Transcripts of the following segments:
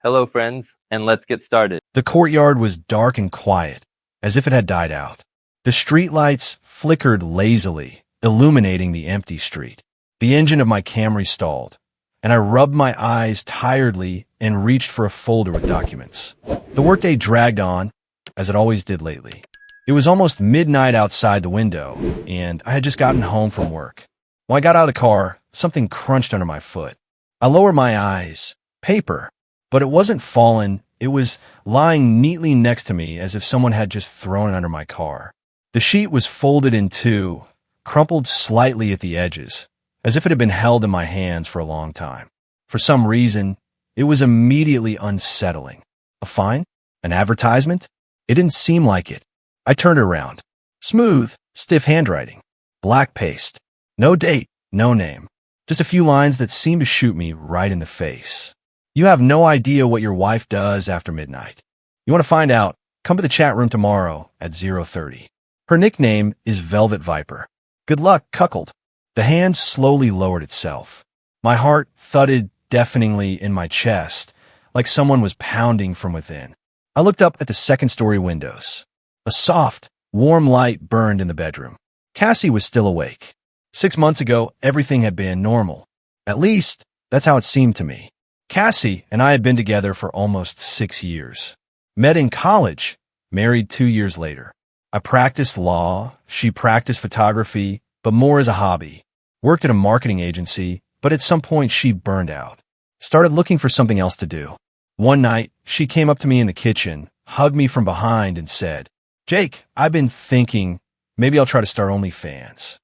Hello, friends, and let's get started. The courtyard was dark and quiet, as if it had died out. The streetlights flickered lazily, illuminating the empty street. The engine of my Camry stalled, and I rubbed my eyes tiredly and reached for a folder with documents. The workday dragged on, as it always did lately. It was almost midnight outside the window, and I had just gotten home from work. When I got out of the car, something crunched under my foot. I lowered my eyes. Paper. But it wasn't fallen, it was lying neatly next to me as if someone had just thrown it under my car. The sheet was folded in two, crumpled slightly at the edges, as if it had been held in my hands for a long time. For some reason, it was immediately unsettling. A fine? An advertisement? It didn't seem like it. I turned it around. Smooth, stiff handwriting. Black paste. No date, no name. Just a few lines that seemed to shoot me right in the face. You have no idea what your wife does after midnight. You want to find out? Come to the chat room tomorrow at 0:30. Her nickname is VelvetViper. Good luck, cuckold. The hand slowly lowered itself. My heart thudded deafeningly in my chest, like someone was pounding from within. I looked up at the second-story windows. A soft, warm light burned in the bedroom. Cassie was still awake. 6 months ago, everything had been normal. At least, that's how it seemed to me. Cassie and I had been together for almost 6 years. Met in college, married 2 years later. I practiced law, she practiced photography, but more as a hobby. Worked at a marketing agency, but at some point she burned out. Started looking for something else to do. One night, she came up to me in the kitchen, hugged me from behind and said, "Jake, I've been thinking, maybe I'll try to start OnlyFans."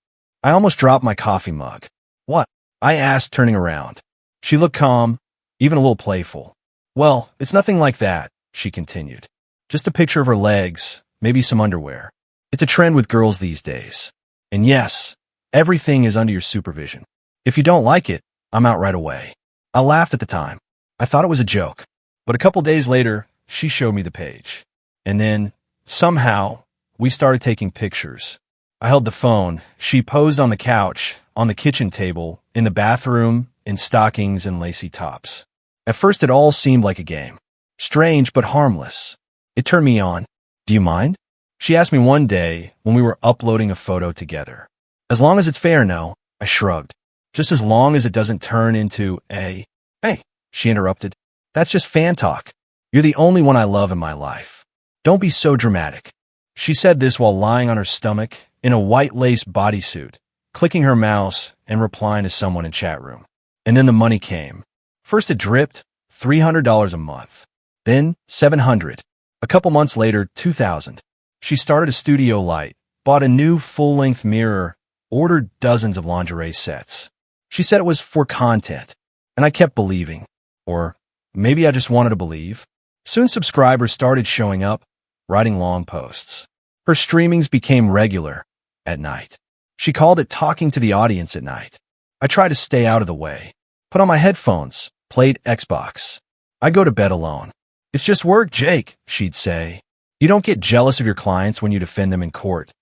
I almost dropped my coffee mug. "What?" I asked, turning around. She looked calm, even a little playful. "Well, it's nothing like that," she continued. "Just a picture of her legs, maybe some underwear. It's a trend with girls these days. And yes, everything is under your supervision. If you don't like it, I'm out right away." I laughed at the time. I thought it was a joke. But a couple days later, she showed me the page. And then, somehow, we started taking pictures. I held the phone. She posed on the couch, on the kitchen table, in the bathroom, in stockings and lacy tops. At first, it all seemed like a game. Strange, but harmless. It turned me on. "Do you mind?" She asked me one day when we were uploading a photo together. "As long as it's fair, no," I shrugged. "Just as long as it doesn't turn into a—" "Hey," she interrupted. "That's just fan talk. You're the only one I love in my life. Don't be so dramatic." She said this while lying on her stomach in a white lace bodysuit, clicking her mouse and replying to someone in chat room. And then the money came. First it dripped, $300 a month. Then $700. A couple months later, $2,000. She started a studio light, bought a new full-length mirror, ordered dozens of lingerie sets. She said it was for content, and I kept believing. Or maybe I just wanted to believe. Soon subscribers started showing up, writing long posts. Her streamings became regular at night. She called it talking to the audience at night. I tried to stay out of the way. Put on my headphones, played Xbox. I go to bed alone. "It's just work, Jake," she'd say. "You don't get jealous of your clients when you defend them in court,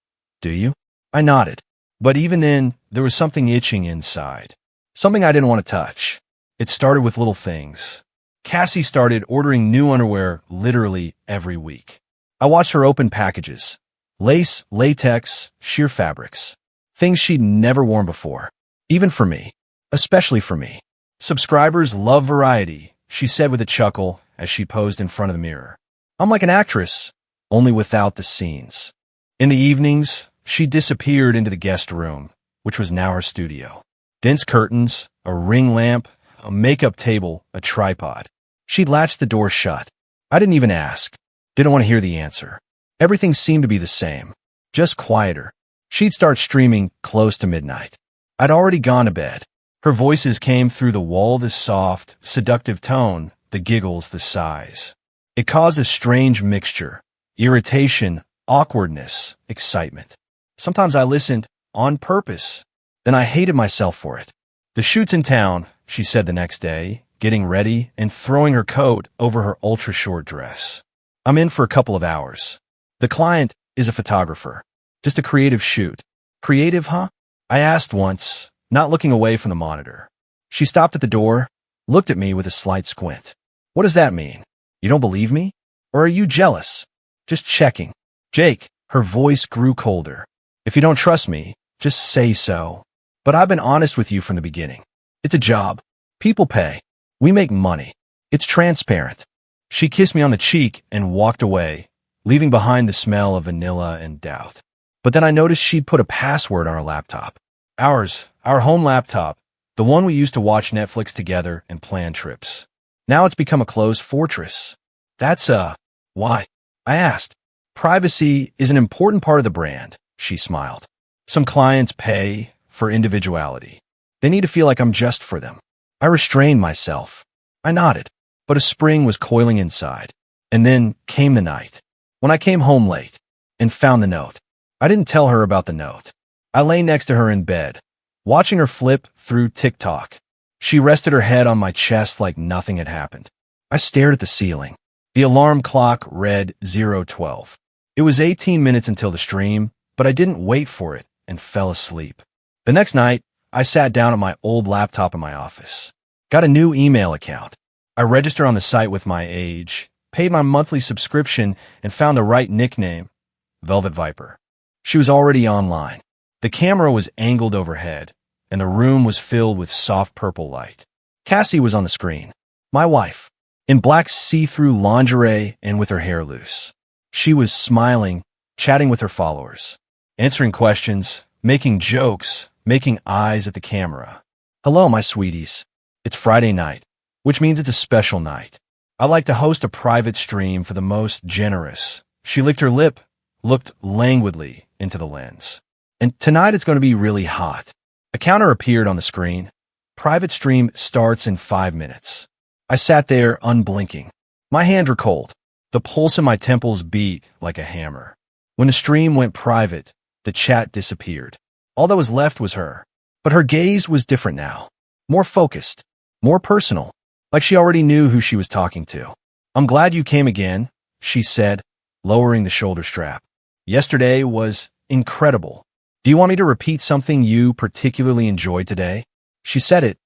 do you?" I nodded. But even then, there was something itching inside. Something I didn't want to touch. It started with little things. Cassie started ordering new underwear literally every week. I watched her open packages. Lace, latex, sheer fabrics. Things she'd never worn before. Even for me. Especially for me. "Subscribers love variety," she said with a chuckle as she posed in front of the mirror. "I'm like an actress, only without the scenes." In the evenings, she disappeared into the guest room, which was now her studio. Dense curtains, a ring lamp, a makeup table, a tripod. She'd latched the door shut. I didn't even ask. Didn't want to hear the answer. Everything seemed to be the same, just quieter. She'd start streaming close to midnight. I'd already gone to bed. Her voices came through the wall, this soft, seductive tone, the giggles, the sighs. It caused a strange mixture, irritation, awkwardness, excitement. Sometimes I listened on purpose. Then I hated myself for it. "The shoot's in town," she said the next day, getting ready and throwing her coat over her ultra-short dress. "I'm in for a couple of hours. The client is a photographer. Just a creative shoot." "Creative, huh?" I asked once, not looking away from the monitor. She stopped at the door, looked at me with a slight squint. What does that mean? You don't believe me? Or are you jealous? Just checking. Jake, her voice grew colder. If you don't trust me, just say so. But I've been honest with you from the beginning. It's a job. People pay. We make money. It's transparent. She kissed me on the cheek and walked away, leaving behind the smell of vanilla and doubt. But then I noticed she'd put a password on her laptop. Our home laptop, the one we used to watch Netflix together and plan trips. Now it's become a closed fortress. Why? I asked. Privacy is an important part of the brand, she smiled. Some clients pay for individuality. They need to feel like I'm just for them. I restrained myself. I nodded, but a spring was coiling inside. And then came the night, when I came home late and found the note. I didn't tell her about the note. I lay next to her in bed, watching her flip through TikTok. She rested her head on my chest like nothing had happened. I stared at the ceiling. The alarm clock read 0:12. It was 18 minutes until the stream, but I didn't wait for it and fell asleep. The next night, I sat down at my old laptop in my office. Got a new email account. I registered on the site with my age, paid my monthly subscription, and found the right nickname, VelvetViper. She was already online. The camera was angled overhead, and the room was filled with soft purple light. Cassie was on the screen. My wife, in black see-through lingerie and with her hair loose. She was smiling, chatting with her followers, answering questions, making jokes, making eyes at the camera. Hello, my sweeties. It's Friday night, which means it's a special night. I like to host a private stream for the most generous. She licked her lip, looked languidly into the lens. And tonight it's going to be really hot. A counter appeared on the screen. Private stream starts in 5 minutes. I sat there unblinking. My hands were cold. The pulse in my temples beat like a hammer. When the stream went private, the chat disappeared. All that was left was her. But her gaze was different now. More focused. More personal. Like she already knew who she was talking to. I'm glad you came again, she said, lowering the shoulder strap. Yesterday was incredible. Do you want me to repeat something you particularly enjoyed today? She said it,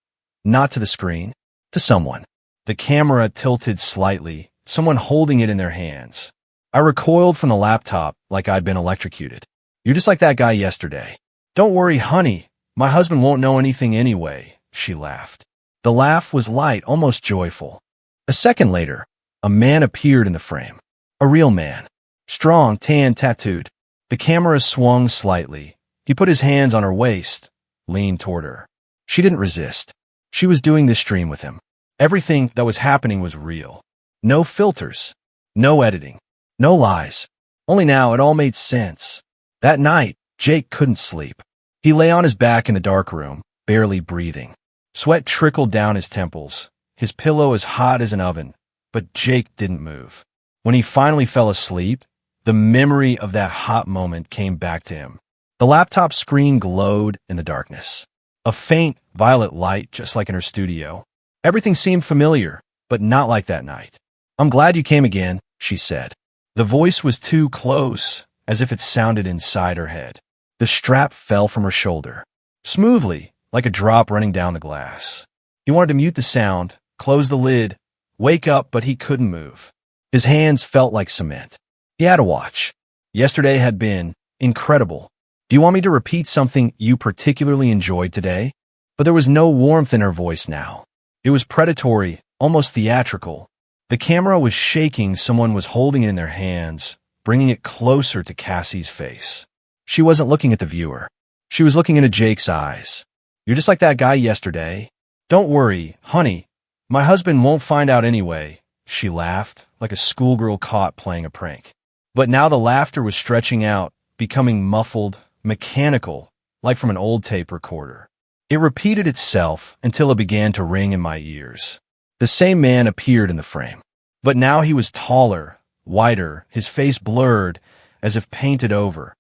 not to the screen, to someone. The camera tilted slightly, someone holding it in their hands. I recoiled from the laptop like I'd been electrocuted. You're just like that guy yesterday. Don't worry, honey. My husband won't know anything anyway, she laughed. The laugh was light, almost joyful. A second later, a man appeared in the frame. A real man. Strong, tan, tattooed. The camera swung slightly. He put his hands on her waist, leaned toward her. She didn't resist. She was doing this stream with him. Everything that was happening was real. No filters. No editing. No lies. Only now it all made sense. That night, Jake couldn't sleep. He lay on his back in the dark room, barely breathing. Sweat trickled down his temples, his pillow as hot as an oven, but Jake didn't move. When he finally fell asleep, the memory of that hot moment came back to him. The laptop screen glowed in the darkness. A faint violet light, just like in her studio. Everything seemed familiar, but not like that night. I'm glad you came again, she said. The voice was too close, as if it sounded inside her head. The strap fell from her shoulder, smoothly, like a drop running down the glass. He wanted to mute the sound, close the lid, wake up, but he couldn't move. His hands felt like cement. He had to watch. Yesterday had been incredible. Do you want me to repeat something you particularly enjoyed today? But there was no warmth in her voice now. It was predatory, almost theatrical. The camera was shaking, someone was holding it in their hands, bringing it closer to Cassie's face. She wasn't looking at the viewer. She was looking into Jake's eyes. You're just like that guy yesterday. Don't worry, honey. My husband won't find out anyway. She laughed, like a schoolgirl caught playing a prank. But now the laughter was stretching out, becoming muffled, mechanical, like from an old tape recorder. It repeated itself until it began to ring in my ears. The same man appeared in the frame. But now he was taller, whiter, his face blurred, as if painted over.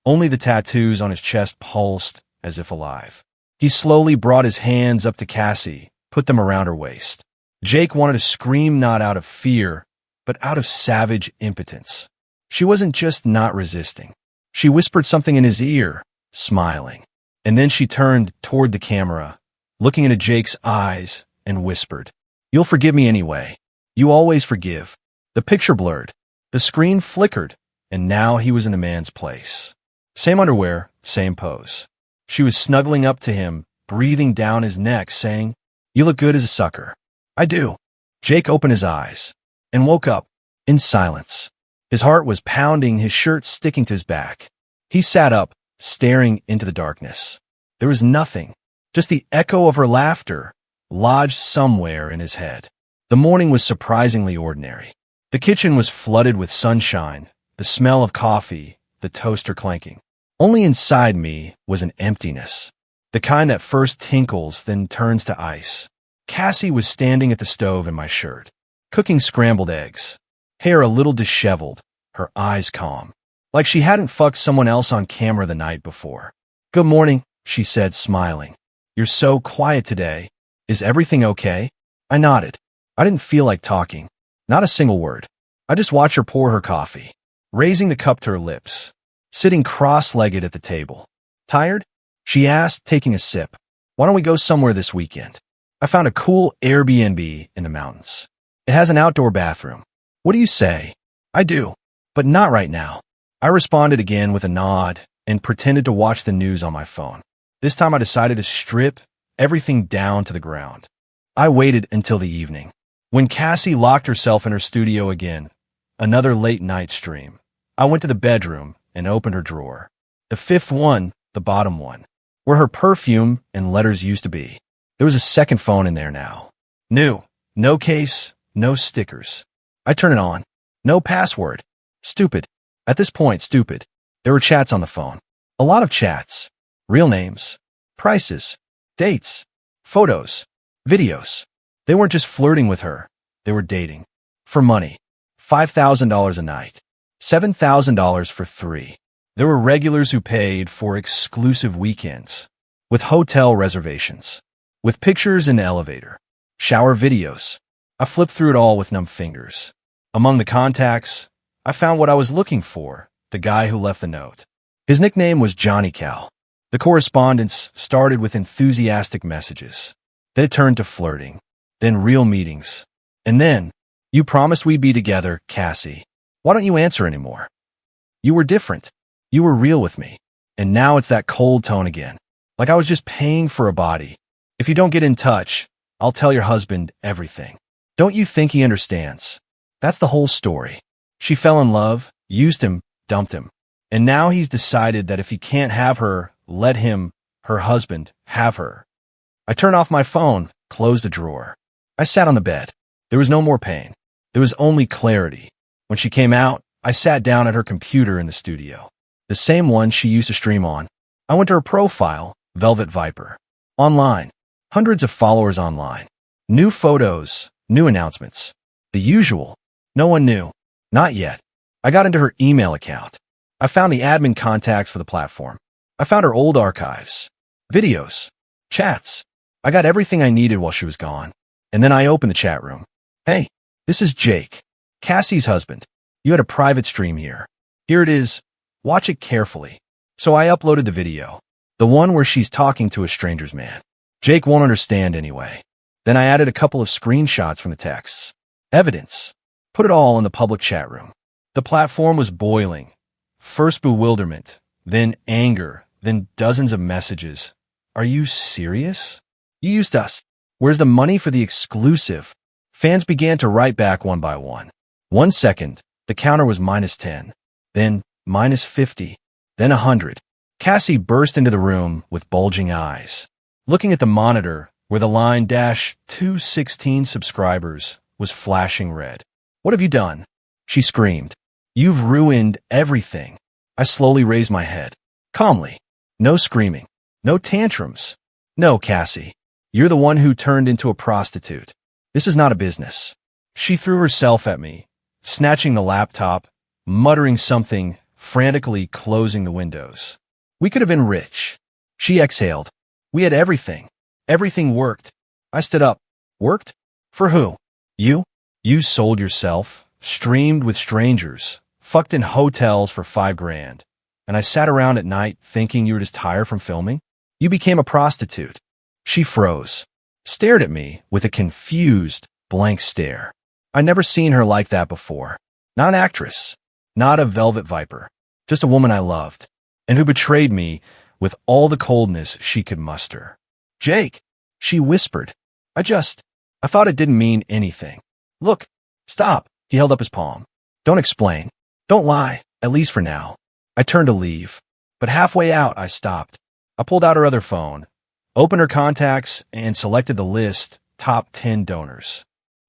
Only the tattoos on his chest pulsed, as if alive. He slowly brought his hands up to Cassie, put them around her waist. Jake wanted to scream, not out of fear, but out of savage impotence. She wasn't just not resisting. She whispered something in his ear, smiling. And then she turned toward the camera, looking into Jake's eyes, and whispered, You'll forgive me anyway. You always forgive. The picture blurred. The screen flickered, and now he was in the man's place. Same underwear, same pose. She was snuggling up to him, breathing down his neck, saying, "You look good as a sucker." "I do." Jake opened his eyes and woke up in silence. His heart was pounding, his shirt sticking to his back. He sat up, staring into the darkness. There was nothing, just the echo of her laughter, lodged somewhere in his head. The morning was surprisingly ordinary. The kitchen was flooded with sunshine, the smell of coffee, the toaster clanking. Only inside me was an emptiness, the kind that first tinkles, then turns to ice. Cassie was standing at the stove in my shirt, cooking scrambled eggs, hair a little disheveled, her eyes calm, like she hadn't fucked someone else on camera the night before. "Good morning," she said, smiling. "You're so quiet today. Is everything okay?" I nodded. I didn't feel like talking. Not a single word. I just watched her pour her coffee, raising the cup to her lips, sitting cross-legged at the table. "Tired?" she asked, taking a sip. "Why don't we go somewhere this weekend? I found a cool Airbnb in the mountains. It has an outdoor bathroom. What do you say?" "I do, but not right now." I responded again with a nod and pretended to watch the news on my phone. This time I decided to strip everything down to the ground. I waited until the evening, when Cassie locked herself in her studio again, another late-night stream. I went to the bedroom and opened her drawer. The fifth one, the bottom one, where her perfume and letters used to be. There was a second phone in there now. New. No case, no stickers. I turn it on. No password. Stupid. At this point, stupid. There were chats on the phone. A lot of chats. Real names. Prices. Dates. Photos. Videos. They weren't just flirting with her. They were dating. For money. $5,000 a night. $7,000 for 3. There were regulars who paid for exclusive weekends, with hotel reservations, with pictures in the elevator, shower videos. I flipped through it all with numb fingers. Among the contacts, I found what I was looking for, the guy who left the note. His nickname was Johnny Cow. The correspondence started with enthusiastic messages. Then it turned to flirting, then real meetings. And then, "You promised we'd be together, Cassie. Why don't you answer anymore? You were different. You were real with me." And now it's that cold tone again, like I was just paying for a body. "If you don't get in touch, I'll tell your husband everything. Don't you think he understands?" That's the whole story. She fell in love, used him, dumped him. And now he's decided that if he can't have her, let him, her husband, have her. I turned off my phone, closed the drawer. I sat on the bed. There was no more pain. There was only clarity. When she came out, I sat down at her computer in the studio, the same one she used to stream on. I went to her profile, VelvetViper. Online. Hundreds of followers online. New photos, new announcements. The usual. No one knew. Not yet. I got into her email account. I found the admin contacts for the platform. I found her old archives. Videos. Chats. I got everything I needed while she was gone. And then I opened the chat room. "Hey, this is Jake, Cassie's husband. You had a private stream here. Here it is. Watch it carefully." So I uploaded the video. The one where she's talking to a stranger's man. Jake won't understand anyway. Then I added a couple of screenshots from the texts. Evidence. Put it all in the public chat room. The platform was boiling. First bewilderment, then anger, then dozens of messages. "Are you serious? You used us. Where's the money for the exclusive?" Fans began to write back one by one. 1 second, the counter was -10, then -50, then 100. Cassie burst into the room with bulging eyes, looking at the monitor where the line -216 subscribers was flashing red. "What have you done?" she screamed. "You've ruined everything." I slowly raised my head. Calmly. No screaming. No tantrums. "No, Cassie. You're the one who turned into a prostitute. This is not a business." She threw herself at me, snatching the laptop, muttering something, frantically closing the windows. "We could have been rich." She exhaled. "We had everything. Everything worked." I stood up. "Worked? For who? You? You sold yourself, streamed with strangers, fucked in hotels for $5,000. And I sat around at night thinking you were just tired from filming? You became a prostitute." She froze, stared at me with a confused, blank stare. I'd never seen her like that before. Not an actress, not a VelvetViper, just a woman I loved, and who betrayed me with all the coldness she could muster. Jake, she whispered. I thought it didn't mean anything. Look, stop. He held up his palm. Don't explain. Don't lie, at least for now. I turned to leave, but halfway out I stopped. I pulled out her other phone, opened her contacts, and selected the list, top 10 donors.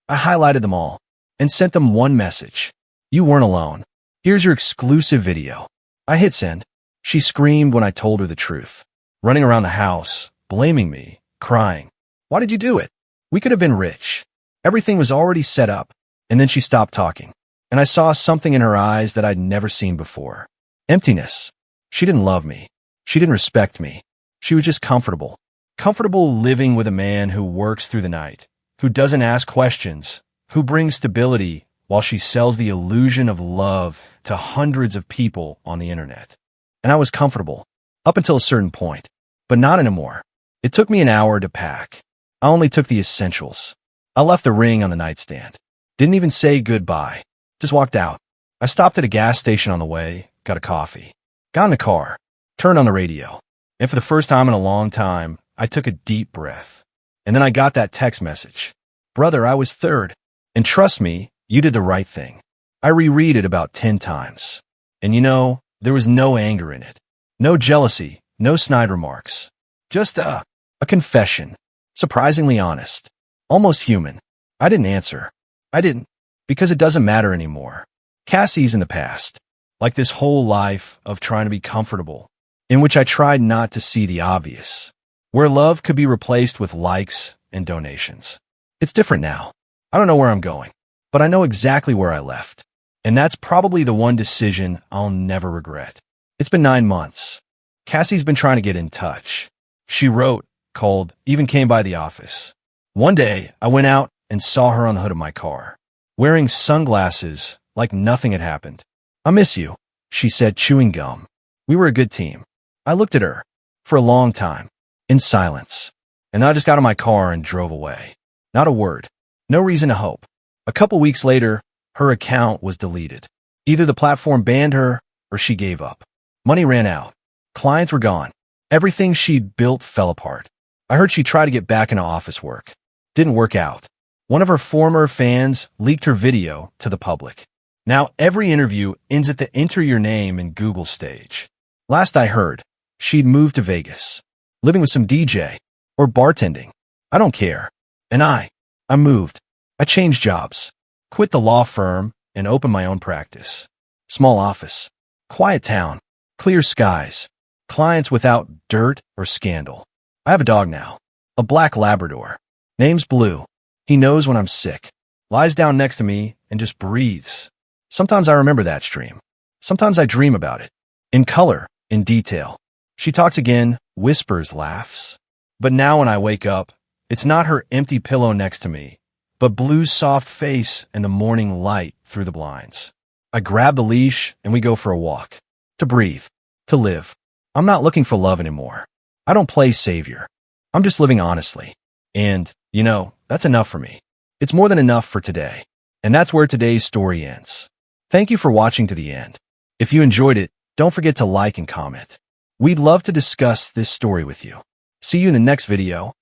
I highlighted them all and sent them one message. You weren't alone. Here's your exclusive video. I hit send. She screamed when I told her the truth, running around the house, blaming me, crying. Why did you do it? We could have been rich. Everything was already set up. And then she stopped talking, and I saw something in her eyes that I'd never seen before. Emptiness. She didn't love me. She didn't respect me. She was just comfortable. Comfortable living with a man who works through the night, who doesn't ask questions, who brings stability while she sells the illusion of love to hundreds of people on the internet. And I was comfortable, up until a certain point, but not anymore. It took me an hour to pack. I only took the essentials. I left the ring on the nightstand. Didn't even say goodbye. Just walked out. I stopped at a gas station on the way, got a coffee, got in the car, turned on the radio, and for the first time in a long time, I took a deep breath. And then I got that text message. Brother, I was third. And trust me, you did the right thing. I reread it about 10 times. And you know, there was no anger in it. No jealousy, no snide remarks. Just a confession. Surprisingly honest. Almost human. I didn't answer. I didn't, because it doesn't matter anymore. Cassie's in the past, like this whole life of trying to be comfortable, in which I tried not to see the obvious, where love could be replaced with likes and donations. It's different now. I don't know where I'm going, but I know exactly where I left, and that's probably the one decision I'll never regret. It's been 9 months. Cassie's been trying to get in touch. She wrote, called, even came by the office. One day, I went out and saw her on the hood of my car, wearing sunglasses like nothing had happened. I miss you, she said, chewing gum. We were a good team. I looked at her for a long time, in silence, and I just got in my car and drove away. Not a word. No reason to hope. A couple weeks later, her account was deleted. Either the platform banned her or she gave up. Money ran out. Clients were gone. Everything she'd built fell apart. I heard she tried to get back into office work. Didn't work out. One of her former fans leaked her video to the public. Now every interview ends at the enter your name in Google stage. Last I heard, she'd moved to Vegas, living with some DJ or bartending. I don't care. And I moved. I changed jobs, quit the law firm, and opened my own practice. Small office, quiet town, clear skies, clients without dirt or scandal. I have a dog now, a black Labrador. Name's Blue. He knows when I'm sick, lies down next to me, and just breathes. Sometimes I remember that stream. Sometimes I dream about it. In color, in detail. She talks again, whispers, laughs. But now when I wake up, it's not her empty pillow next to me, but Blue's soft face and the morning light through the blinds. I grab the leash and we go for a walk. To breathe. To live. I'm not looking for love anymore. I don't play savior. I'm just living honestly. And, you know, that's enough for me. It's more than enough for today. And that's where today's story ends. Thank you for watching to the end. If you enjoyed it, don't forget to like and comment. We'd love to discuss this story with you. See you in the next video.